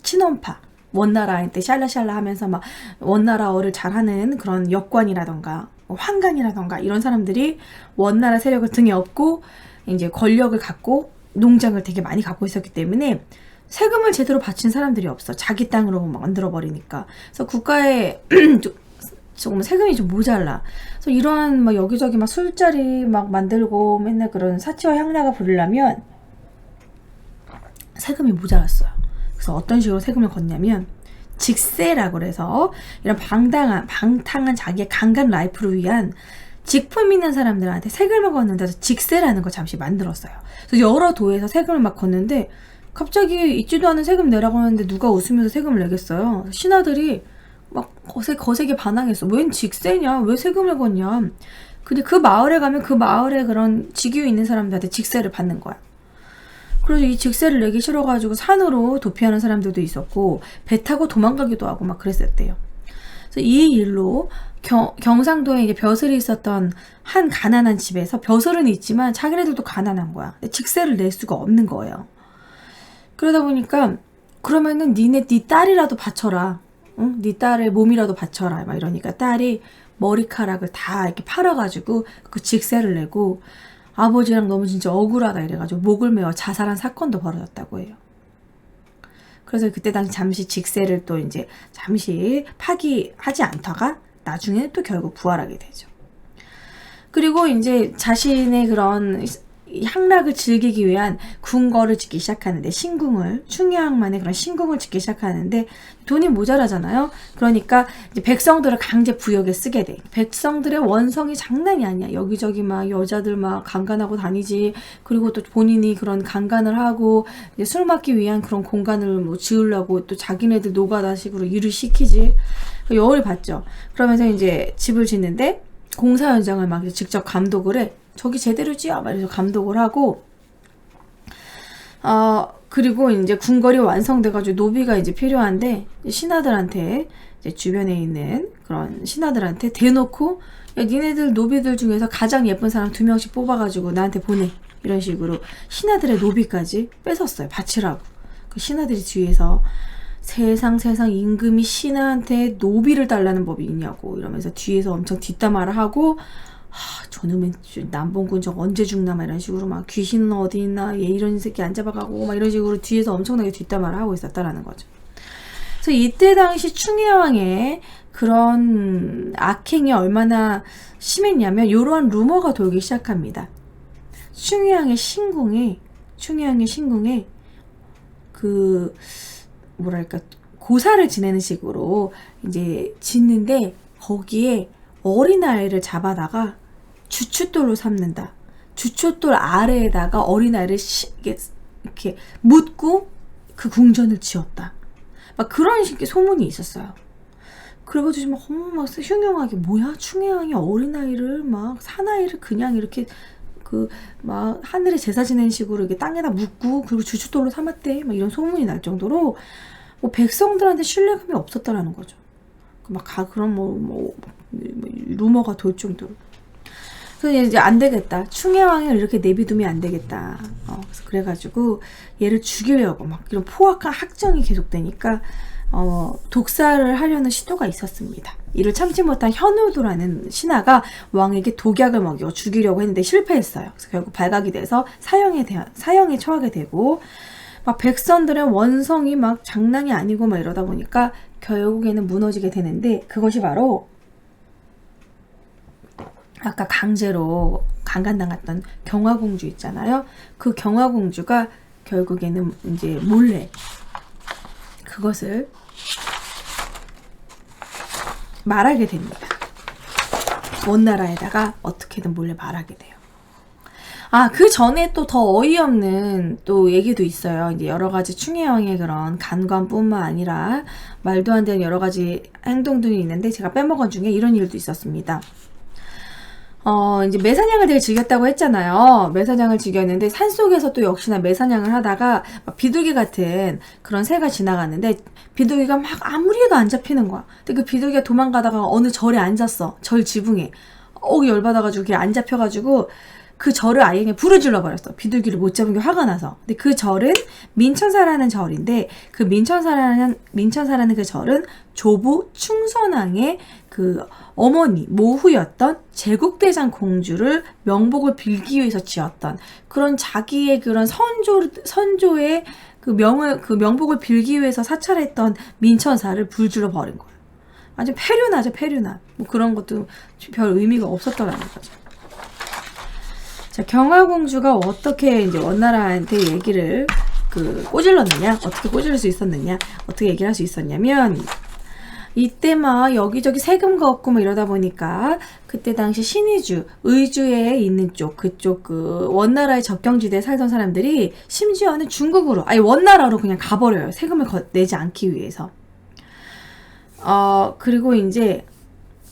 친원파 원나라한테 샬라샬라 하면서 막 원나라어를 잘하는 그런 역관이라던가 환관이라던가 이런 사람들이 원나라 세력을 등에 업고 이제 권력을 갖고 농장을 되게 많이 갖고 있었기 때문에 세금을 제대로 바친 사람들이 없어. 자기 땅으로 만들어 버리니까. 그래서 국가에 조금 세금이 좀 모자라. 그래서 이러한 막 여기저기 막 술자리 막 만들고 맨날 그런 사치와 향락을 부리려면 세금이 모자랐어요. 그래서 어떤 식으로 세금을 걷냐면 직세라고 해서 이런 방탕한 자기의 강간 라이프를 위한 직품 있는 사람들한테 세금을 걷는 데서 직세라는 걸 잠시 만들었어요. 그래서 여러 도에서 세금을 막 걷는데 갑자기 있지도 않은 세금 내라고 하는데 누가 웃으면서 세금을 내겠어요. 신하들이 막 거세게 반항했어. 웬 직세냐? 왜 세금을 걷냐? 근데 그 마을에 가면 그 마을에 그런 직위에 있는 사람들한테 직세를 받는 거야. 그래서 이 직세를 내기 싫어가지고 산으로 도피하는 사람들도 있었고 배 타고 도망가기도 하고 막 그랬었대요. 그래서 이 일로 경상도에 이제 벼슬이 있었던 한 가난한 집에서 벼슬은 있지만 자기네들도 가난한 거야. 직세를 낼 수가 없는 거예요. 그러다 보니까 그러면은 네 딸이라도 바쳐라. 응? 네 딸의 몸이라도 바쳐라. 막 이러니까 딸이 머리카락을 다 이렇게 팔아가지고 그 직세를 내고 아버지랑 너무 진짜 억울하다 이래가지고 목을 메어 자살한 사건도 벌어졌다고 해요. 그래서 그때 당시 잠시 직세를 또 이제 잠시 파기하지 않다가 나중에 또 결국 부활하게 되죠. 그리고 이제 자신의 그런 향락을 즐기기 위한 궁궐을 짓기 시작하는데 충의왕만의 그런 신궁을 짓기 시작하는데 돈이 모자라잖아요. 그러니까 이제 백성들을 강제 부역에 쓰게 돼. 백성들의 원성이 장난이 아니야. 여기저기 막 여자들 막 강간하고 다니지. 그리고 또 본인이 그런 강간을 하고 이제 술 먹기 위한 그런 공간을 뭐 지으려고 또 자기네들 노가다식으로 일을 시키지. 열을 받죠. 그러면서 이제 집을 짓는데 공사 현장을 막 직접 감독을 해. 저기 제대로 지어 말해서 감독을 하고 그리고 이제 궁궐이 완성돼가지고 노비가 이제 필요한데 신하들한테 이제 주변에 있는 그런 신하들한테 대놓고 야, 니네들 노비들 중에서 가장 예쁜 사람 2명씩 뽑아가지고 나한테 보내 이런 식으로 신하들의 노비까지 뺏었어요. 바치라고. 그 신하들이 뒤에서 세상 임금이 신하한테 노비를 달라는 법이 있냐고 이러면서 뒤에서 엄청 뒷담화를 하고 저놈의 남봉군 저거 언제 죽나 막 이런 식으로 막 귀신은 어디 있나 얘 이런 새끼 안 잡아가고 막 이런 식으로 뒤에서 엄청나게 뒷담화를 하고 있었다라는 거죠. 그래서 이때 당시 충의왕의 그런 악행이 얼마나 심했냐면 이러한 루머가 돌기 시작합니다. 충의왕의 신궁에 그 뭐랄까 고사를 지내는 식으로 이제 짓는데 거기에 어린아이를 잡아다가 주춧돌로 삼는다. 주춧돌 아래에다가 어린아이를 이렇게 묻고 그 궁전을 지었다. 막 그런 식의 소문이 있었어요. 그래가지고 막 흉흉하게 뭐야 충의왕이 어린아이를 막 사나이를 그냥 이렇게 그 막 하늘에 제사 지내는 식으로 이렇게 땅에다 묻고 그리고 주춧돌로 삼았대. 막 이런 소문이 날 정도로 뭐 백성들한테 신뢰감이 없었다라는 거죠. 막 그런 루머가 돌 정도로. 그래서 이제 안 되겠다. 충의왕을 이렇게 내비두면 안 되겠다. 그래서 그래가지고 얘를 죽이려고 막 이런 포악한 학정이 계속되니까 독살을 하려는 시도가 있었습니다. 이를 참지 못한 현우도라는 신하가 왕에게 독약을 먹여 죽이려고 했는데 실패했어요. 그래서 결국 발각이 돼서 사형에 처하게 되고 막 백성들의 원성이 막 장난이 아니고 막 이러다 보니까 결국에는 무너지게 되는데 그것이 바로 아까 강제로 강간당했던 경화공주 있잖아요. 그 경화공주가 결국에는 이제 몰래 그것을 말하게 됩니다. 원나라에다가 어떻게든 몰래 말하게 돼요. 그 전에 또 더 어이없는 또 얘기도 있어요. 이제 여러 가지 충의왕의 그런 간관뿐만 아니라 말도 안 되는 여러 가지 행동들이 있는데 제가 빼먹은 중에 이런 일도 있었습니다. 이제 매사냥을 되게 즐겼다고 했잖아요. 매사냥을 즐겼는데 산속에서 또 역시나 매사냥을 하다가 막 비둘기 같은 그런 새가 지나갔는데 비둘기가 막 아무리 해도 안 잡히는 거야. 근데 그 비둘기가 도망가다가 어느 절에 앉았어. 절 지붕에. 열받아가지고 그게 안 잡혀가지고 그 절을 아예 그냥 불을 질러버렸어. 비둘기를 못 잡은 게 화가 나서. 근데 그 절은 민천사라는 절인데, 그 민천사라는 그 절은 조부 충선왕의 그 어머니, 모후였던 제국대장 공주를 명복을 빌기 위해서 지었던 그런 자기의 그런 선조의 그 명복을 빌기 위해서 사찰했던 민천사를 불질러 버린 거예요. 아주 폐륜하죠, 폐륜한. 뭐 그런 것도 별 의미가 없었더라는 거죠. 자, 경화공주가 어떻게 이제 원나라한테 얘기를 꼬질렀느냐? 어떻게 꼬질릴 수 있었느냐? 어떻게 얘기를 할 수 있었냐면, 이때 막 여기저기 세금 걷고 뭐 이러다 보니까 그때 당시 신의주, 의주에 있는 그쪽 원나라의 접경지대에 살던 사람들이 심지어는 중국으로, 아니 원나라로 그냥 가버려요. 세금을 내지 않기 위해서. 그리고 이제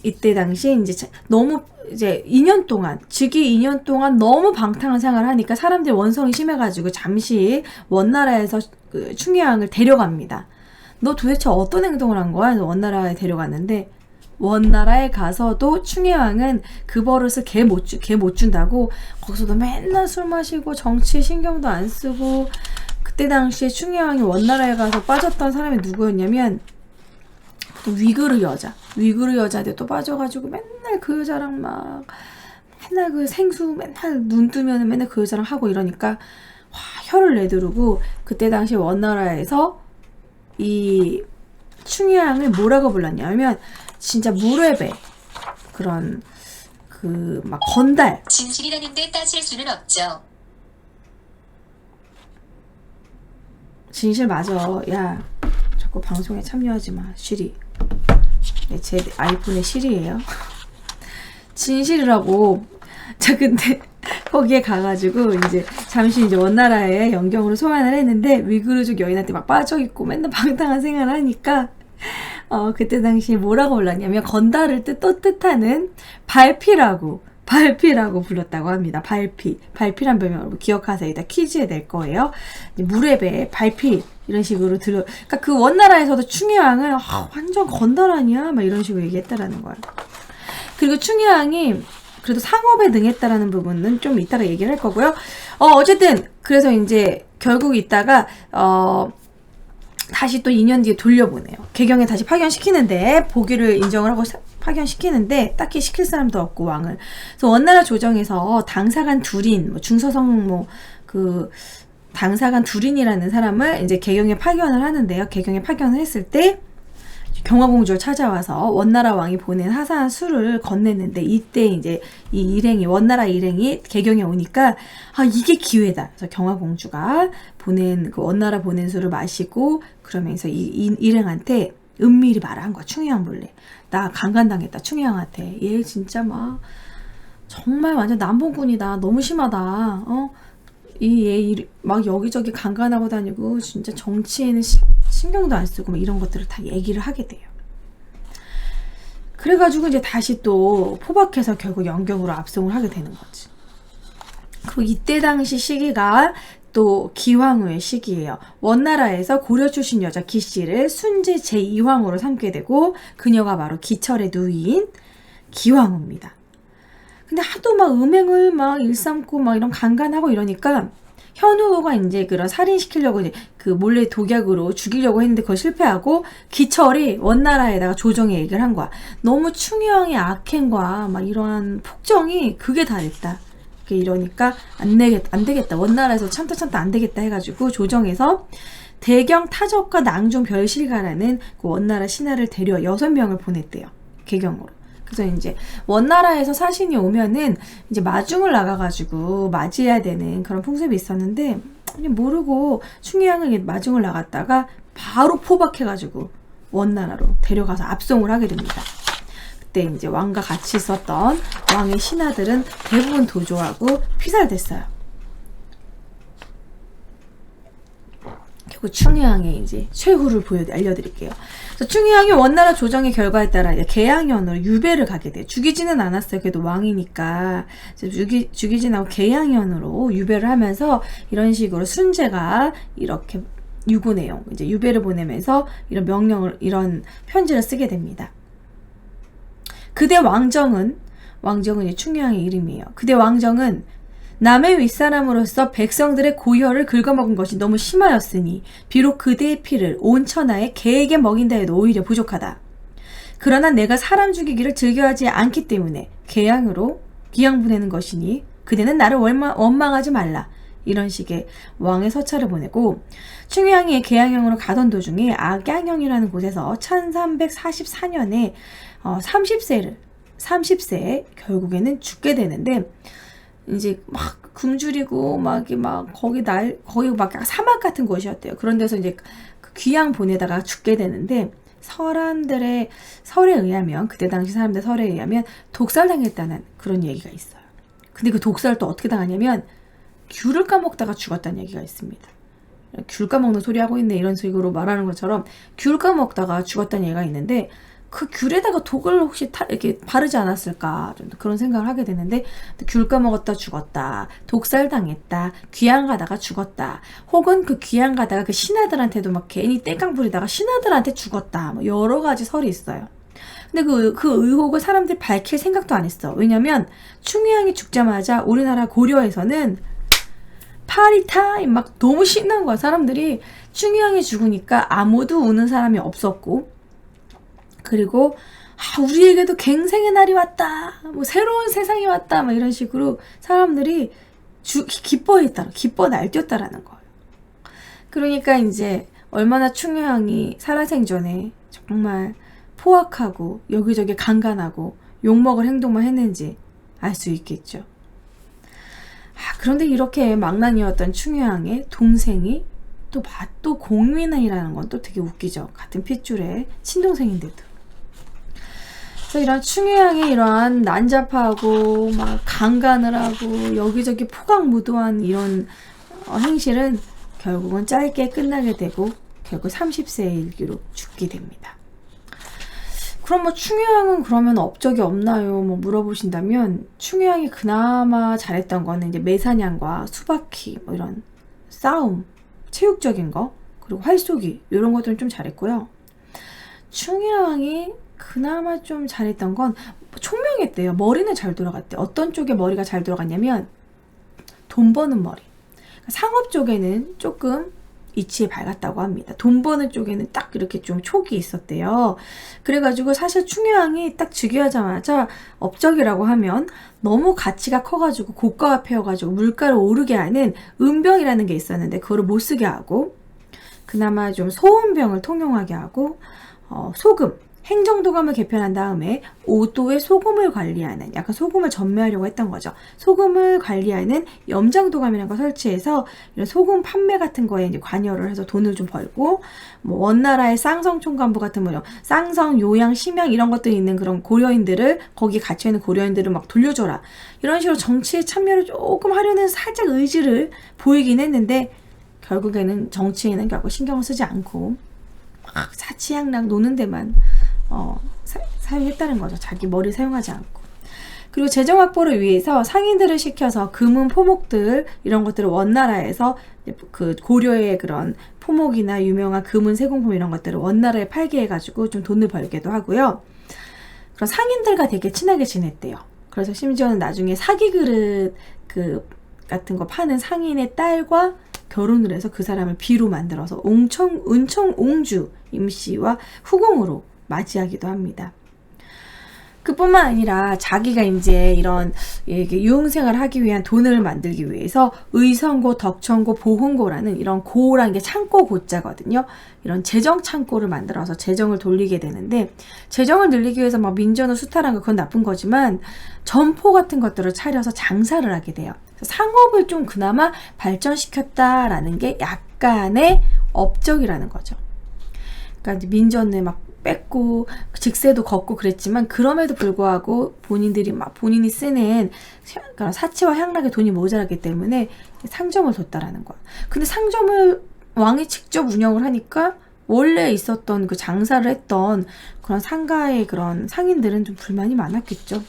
이때 당시 이제 너무 이제 2년 동안, 즉위 2년 동안 너무 방탕한 생활을 하니까 사람들이 원성이 심해가지고 잠시 원나라에서 그 충의왕을 데려갑니다. 너 도대체 어떤 행동을 한 거야? 그래서 원나라에 데려갔는데, 원나라에 가서도 충의왕은 그 버릇을 개 못 준다고 거기서도 맨날 술 마시고 정치에 신경도 안 쓰고. 그때 당시에 충의왕이 원나라에 가서 빠졌던 사람이 누구였냐면 또 위그르 여자한테 또 빠져가지고 맨날 그 여자랑 막 맨날 그 생수 맨날 눈 뜨면 맨날 그 여자랑 하고 이러니까 혀를 내두르고 그때 당시 원나라에서 이 충의왕을 뭐라고 불렀냐면 진짜 무례배, 그런 그 막 건달. 진실이라는데 따질 수는 없죠. 진실 맞아. 야, 자꾸 방송에 참여하지 마. 시리. 네, 제 아이폰의 시리예요. 진실이라고. 자, 근데 거기에 가가지고 이제 잠시 이제 원나라의 영경으로 소환을 했는데 위그르족 여인한테 막 빠져있고 맨날 방탕한 생활을 하니까 그때 당시에 뭐라고 불렀냐면 건달을 뜻하는 발피라고 불렀다고 합니다. 발피란 별명으로 기억하세요. 이따 퀴즈에 낼 거예요. 무례배, 발피 이런 식으로 그러니까 그 원나라에서도 충의왕을 완전 건달 아니야? 막 이런 식으로 얘기했다라는 거야. 그리고 충의왕이 그래도 상업에 능했다라는 부분은 좀 이따가 얘기를 할 거고요. 어쨌든 그래서 이제 결국 이따가 다시 또 2년 뒤에 돌려보내요. 개경에 다시 파견시키는데, 보기를 인정을 하고 파견시키는데 딱히 시킬 사람도 없고 왕을. 그래서 원나라 조정에서 당사관 두린, 중서성 당사관 두린이라는 사람을 이제 개경에 파견을 하는데요. 개경에 파견을 했을 때 경화공주를 찾아와서 원나라 왕이 보낸 하사한 수를 건넸는데, 이때 이제 원나라 일행이 개경에 오니까 이게 기회다. 그래서 경화공주가 원나라 보낸 수를 마시고 그러면서 이 일행한테 은밀히 말한 거야. 충의왕 몰래. 나 강간당했다. 충의왕한테. 얘 진짜 막 정말 완전 남봉꾼이다. 너무 심하다. 얘 막 여기저기 강간하고 다니고 진짜 정치에는 신경도 안 쓰고 막 이런 것들을 다 얘기를 하게 돼요. 그래가지고 이제 다시 또 포박해서 결국 영경으로 압송을 하게 되는 거지. 그리고 이때 당시 시기가 또 기황후의 시기예요. 원나라에서 고려 출신 여자 기씨를 순제 제2황후로 삼게 되고, 그녀가 바로 기철의 누이인 기황후입니다. 근데 하도 막 음행을 막 일삼고 막 이런 강간하고 이러니까 현우가 이제 그런 살인시키려고 이제 그 몰래 독약으로 죽이려고 했는데 그걸 실패하고, 기철이 원나라에다가 조정에 얘기를 한 거야. 너무 충의왕의 악행과 막 이러한 폭정이 극에 달했다. 이러니까 안 되겠다. 원나라에서 참다 안 되겠다 해가지고 조정에서 대경 타적과 낭종 별실가라는 그 원나라 신하를 데려 6명을 보냈대요. 개경으로. 그래서 이제 원나라에서 사신이 오면은 이제 마중을 나가가지고 맞이해야 되는 그런 풍습이 있었는데, 모르고 충의왕을 마중을 나갔다가 바로 포박해가지고 원나라로 데려가서 압송을 하게 됩니다. 그때 이제 왕과 같이 있었던 왕의 신하들은 대부분 도주하고 피살됐어요. 결국 충의왕의 이제 최후를 알려드릴게요. 그래서 충의왕이 원나라 조정의 결과에 따라 이제 계양현으로 유배를 가게 돼요. 죽이지는 않았어요. 그래도 왕이니까 죽이진 않고 계양현으로 유배를 하면서 이런 식으로 순제가 이렇게 유고 내용, 이제 유배를 보내면서 이런 편지를 쓰게 됩니다. 그대 왕정은 이제 충의왕의 이름이에요. 그대 왕정은 남의 윗사람으로서 백성들의 고혈을 긁어먹은 것이 너무 심하였으니 비록 그대의 피를 온 천하에 개에게 먹인다 해도 오히려 부족하다. 그러나 내가 사람 죽이기를 즐겨하지 않기 때문에 개양으로 귀양 보내는 것이니 그대는 나를 원망하지 말라. 이런 식의 왕의 서찰을 보내고, 충유양이 계양형으로 가던 도중에 악양형이라는 곳에서 1344년에 30세에 결국에는 죽게 되는데, 이제 막 굶주리고 거기 막 사막 같은 곳이었대요. 그런 데서 이제 그 귀양 보내다가 죽게 되는데, 사람들의 설에 의하면, 그때 당시 사람들 설에 의하면 독살당했다는 그런 얘기가 있어요. 근데 그 독살을 또 어떻게 당하냐면 귤을 까먹다가 죽었다는 얘기가 있습니다. 귤 까먹는 소리 하고 있네, 이런 식으로 말하는 것처럼 귤 까먹다가 죽었다는 얘기가 있는데, 그 귤에다가 독을 혹시 이렇게 바르지 않았을까, 좀 그런 생각을 하게 되는데, 귤 까먹었다 죽었다, 독살 당했다, 귀양 가다가 죽었다, 혹은 그 귀양 가다가 그 신하들한테도 막 괜히 땡깡 부리다가 신하들한테 죽었다, 뭐 여러 가지 설이 있어요. 근데 그 의혹을 사람들이 밝힐 생각도 안 했어. 왜냐면 충유양이 죽자마자 우리나라 고려에서는 파리타임 막 너무 신난 거야. 사람들이 충유양이 죽으니까 아무도 우는 사람이 없었고, 그리고 우리에게도 갱생의 날이 왔다, 뭐 새로운 세상이 왔다, 막 이런 식으로 사람들이 기뻐했다, 기뻐 날뛰었다라는 거예요. 그러니까 이제 얼마나 충유양이 살아생전에 정말 포악하고 여기저기 강간하고 욕먹을 행동만 했는지 알 수 있겠죠. 그런데 이렇게 망나니였던 충유양의 동생이 또 공민이라는 건 또 되게 웃기죠. 같은 핏줄의 친동생인데도. 그래서 이런 충유양의 이러한 난잡하고 막 강간을 하고 여기저기 포각무도한 이런 행실은 결국은 짧게 끝나게 되고 결국 30세의 일기로 죽게 됩니다. 그럼 뭐 충유양은 그러면 업적이 없나요? 뭐 물어보신다면, 충유양이 그나마 잘했던 거는 이제 매사냥과 수바퀴, 뭐 이런 싸움, 체육적인 거, 그리고 활쏘기, 이런 것들은 좀 잘했고요. 충유양이 그나마 좀 잘했던 건 총명했대요. 머리는 잘 돌아갔대요. 어떤 쪽에 머리가 잘 돌아갔냐면 돈 버는 머리. 상업 쪽에는 조금 이치에 밝았다고 합니다. 돈 버는 쪽에는 딱 이렇게 좀 촉이 있었대요. 그래가지고 사실 충유양이 딱 즉위하자마자 업적이라고 하면 너무 가치가 커가지고 고가화되어가지고 물가를 오르게 하는 은병이라는 게 있었는데 그거를 못 쓰게 하고, 그나마 좀 소은병을 통용하게 하고, 소금, 행정도감을 개편한 다음에 5도의 소금을 관리하는, 약간 소금을 전매하려고 했던 거죠. 소금을 관리하는 염장도감이라는 걸 설치해서 이런 소금 판매 같은 거에 이제 관여를 해서 돈을 좀 벌고, 뭐 원나라의 쌍성총관부 같은 뭐 쌍성, 요양, 심양 이런 것들이 있는 그런 고려인들을, 거기 갇혀있는 고려인들을 막 돌려줘라, 이런 식으로 정치에 참여를 조금 하려는 살짝 의지를 보이긴 했는데, 결국에는 정치에는 결국 신경을 쓰지 않고 사치양락 노는 데만 사용했다는 거죠. 자기 머리 사용하지 않고. 그리고 재정 확보를 위해서 상인들을 시켜서 금은 포목들 이런 것들을 원나라에서 그 고려의 그런 포목이나 유명한 금은 세공품 이런 것들을 원나라에 팔게 해가지고 좀 돈을 벌게도 하고요. 그런 상인들과 되게 친하게 지냈대요. 그래서 심지어는 나중에 사기 그릇 같은 거 파는 상인의 딸과 결혼을 해서 그 사람을 비로 만들어서 은청 옹주 임씨와 후궁으로 맞이하기도 합니다. 그뿐만 아니라 자기가 이제 이런 유흥생활을 하기 위한 돈을 만들기 위해서 의성고, 덕천고, 보흥고라는 이런 고라는 게 창고 고자거든요. 이런 재정 창고를 만들어서 재정을 돌리게 되는데, 재정을 늘리기 위해서 막 민전을 수탈한 거 그건 나쁜 거지만 점포 같은 것들을 차려서 장사를 하게 돼요. 상업을 좀 그나마 발전시켰다라는 게 약간의 업적이라는 거죠. 그러니까 이제 민전을 막 뺏고 직세도 걷고 그랬지만, 그럼에도 불구하고 본인이 쓰는 사치와 향락에 돈이 모자랐기 때문에 상점을 뒀다라는 거야. 근데 상점을 왕이 직접 운영을 하니까 원래 있었던 그 장사를 했던 그런 상가의 그런 상인들은 좀 불만이 많았겠죠.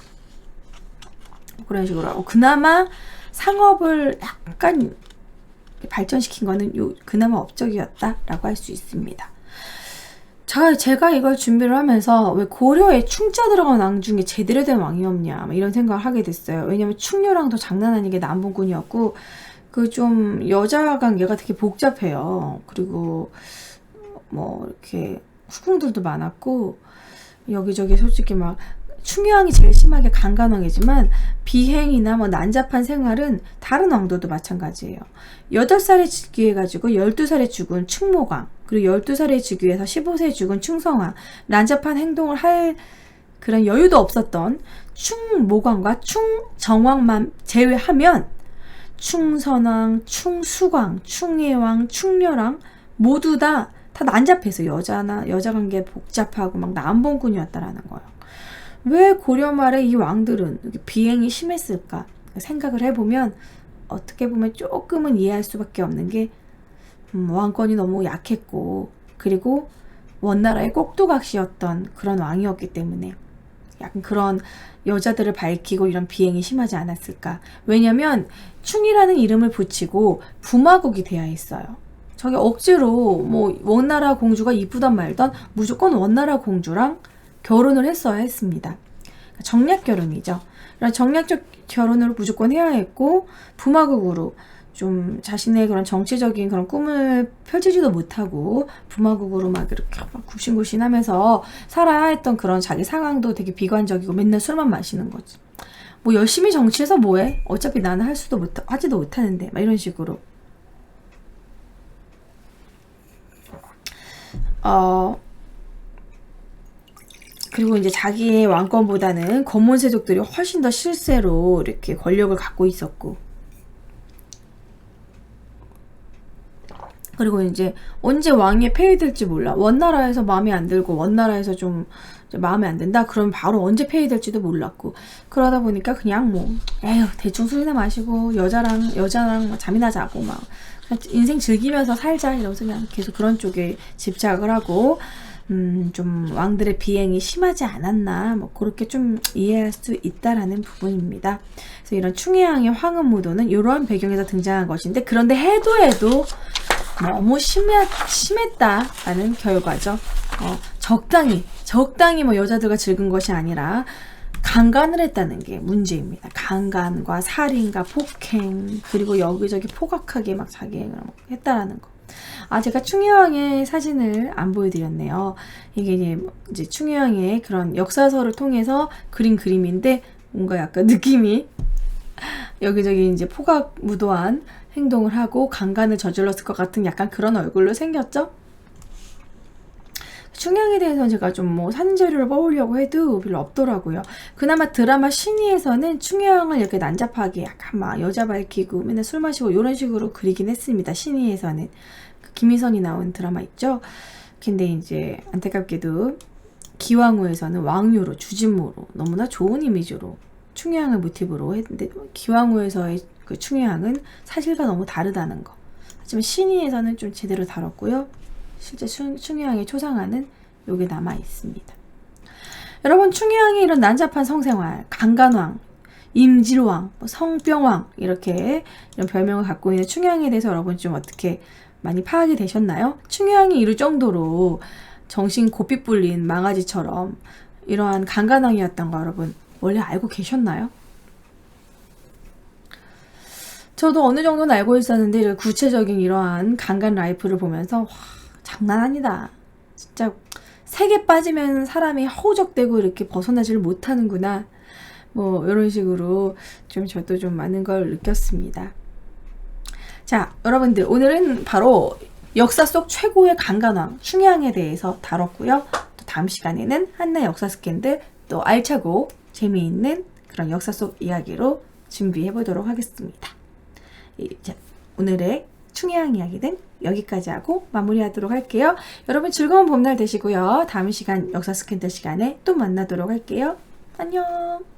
그런 식으로 하고, 그나마 상업을 약간 발전시킨 거는 그나마 업적이었다라고 할 수 있습니다. 제가 이걸 준비를 하면서 왜 고려에 충자 들어간 왕 중에 제대로 된 왕이 없냐 막 이런 생각을 하게 됐어요. 왜냐면 충녀랑도 장난 아니게 남봉꾼이었고 그 좀 여자 관계가 되게 복잡해요. 그리고 뭐 이렇게 후궁들도 많았고 여기저기 솔직히 막 충효왕이 제일 심하게 강간왕이지만 비행이나 뭐 난잡한 생활은 다른 왕도도 마찬가지예요. 8살에 즉위해가지고 12살에 죽은 충모광, 그리고 12살에 즉위해서 15세에 죽은 충성왕, 난잡한 행동을 할 그런 여유도 없었던 충모광과 충정왕만 제외하면 충선왕, 충수광, 충예왕, 충녀랑 모두 다 난잡해서 여자 관계 복잡하고 막 남봉꾼이었다라는 거예요. 왜 고려 말에 이 왕들은 이렇게 비행이 심했을까 생각을 해보면 어떻게 보면 조금은 이해할 수밖에 없는 게 왕권이 너무 약했고 그리고 원나라의 꼭두각시였던 그런 왕이었기 때문에 약간 그런 여자들을 밝히고 이런 비행이 심하지 않았을까. 왜냐면 충이라는 이름을 붙이고 부마국이 돼야 했어요. 저게 억지로 뭐 원나라 공주가 이쁘단 말던 무조건 원나라 공주랑 결혼을 했어야 했습니다. 정략 결혼이죠. 정략적 결혼을 무조건 해야 했고 부마국으로 좀 자신의 그런 정치적인 그런 꿈을 펼치지도 못하고 부마국으로 막 이렇게 막 굽신굽신하면서 살아야 했던 그런 자기 상황도 되게 비관적이고 맨날 술만 마시는 거지. 뭐 열심히 정치해서 뭐해? 어차피 나는 하지도 못하는데 막 이런 식으로. 그리고 이제 자기의 왕권보다는 검문세족들이 훨씬 더 실세로 이렇게 권력을 갖고 있었고, 그리고 이제 언제 왕이 폐위될지 몰라. 원나라에서 마음에 안 들고 원나라에서 좀 마음에 안 든다? 그럼 바로 언제 폐위될지도 몰랐고, 그러다 보니까 그냥 뭐 에휴 대충 술이나 마시고 여자랑 막 잠이나 자고 막 인생 즐기면서 살자 이러면서 그냥 계속 그런 쪽에 집착을 하고 좀 왕들의 비행이 심하지 않았나 뭐 그렇게 좀 이해할 수 있다라는 부분입니다. 그래서 이런 충혜왕의 황혼무도는 이러한 배경에서 등장한 것인데, 그런데 해도 너무 심했다라는 결과죠. 적당히 뭐 여자들과 즐긴 것이 아니라 강간을 했다는 게 문제입니다. 강간과 살인과 폭행, 그리고 여기저기 포각하게 막 자기행을 막 했다라는 거. 제가 충혜왕의 사진을 안 보여드렸네요. 이게 이제 충혜왕의 그런 역사서를 통해서 그린 그림인데 뭔가 약간 느낌이 여기저기 이제 포각무도한 행동을 하고 강간을 저질렀을 것 같은 약간 그런 얼굴로 생겼죠? 충혜왕에 대해서는 제가 좀 뭐 사진자료를 뽑으려고 해도 별로 없더라고요. 그나마 드라마 신의에서는 충혜왕을 이렇게 난잡하게 약간 막 여자 밝히고 맨날 술 마시고 이런 식으로 그리긴 했습니다. 신의에서는. 김희선이 나온 드라마 있죠? 근데 이제 안타깝게도 기왕후에서는 왕유로, 주진모로 너무나 좋은 이미지로 충혜왕을 모티브로 했는데, 기왕후에서의 그 충혜왕은 사실과 너무 다르다는 거. 하지만 신의에서는 좀 제대로 다뤘고요. 실제 충혜왕의 초상화는 여기 남아 있습니다. 여러분, 충혜왕이 이런 난잡한 성생활, 강간왕, 임질왕, 성병왕 이렇게 이런 별명을 갖고 있는 충혜왕에 대해서 여러분 좀 어떻게 많이 파악이 되셨나요? 충혜왕이 이럴 정도로 정신 고삐 뿔린 망아지처럼 이러한 강간왕이었던 거 여러분 원래 알고 계셨나요? 저도 어느 정도는 알고 있었는데 구체적인 이러한 강간 라이프를 보면서 와, 장난 아니다. 진짜 색에 빠지면 사람이 허우적대고 이렇게 벗어나지를 못하는구나. 뭐 이런 식으로 좀 저도 좀 많은 걸 느꼈습니다. 자, 여러분들 오늘은 바로 역사 속 최고의 강간왕 충혜왕에 대해서 다뤘고요. 또 다음 시간에는 한나의 역사 스캔들 또 알차고 재미있는 그런 역사 속 이야기로 준비해 보도록 하겠습니다. 자, 오늘의 충혜왕 이야기는 여기까지 하고 마무리하도록 할게요. 여러분 즐거운 봄날 되시고요. 다음 시간 역사 스캔들 시간에 또 만나도록 할게요. 안녕.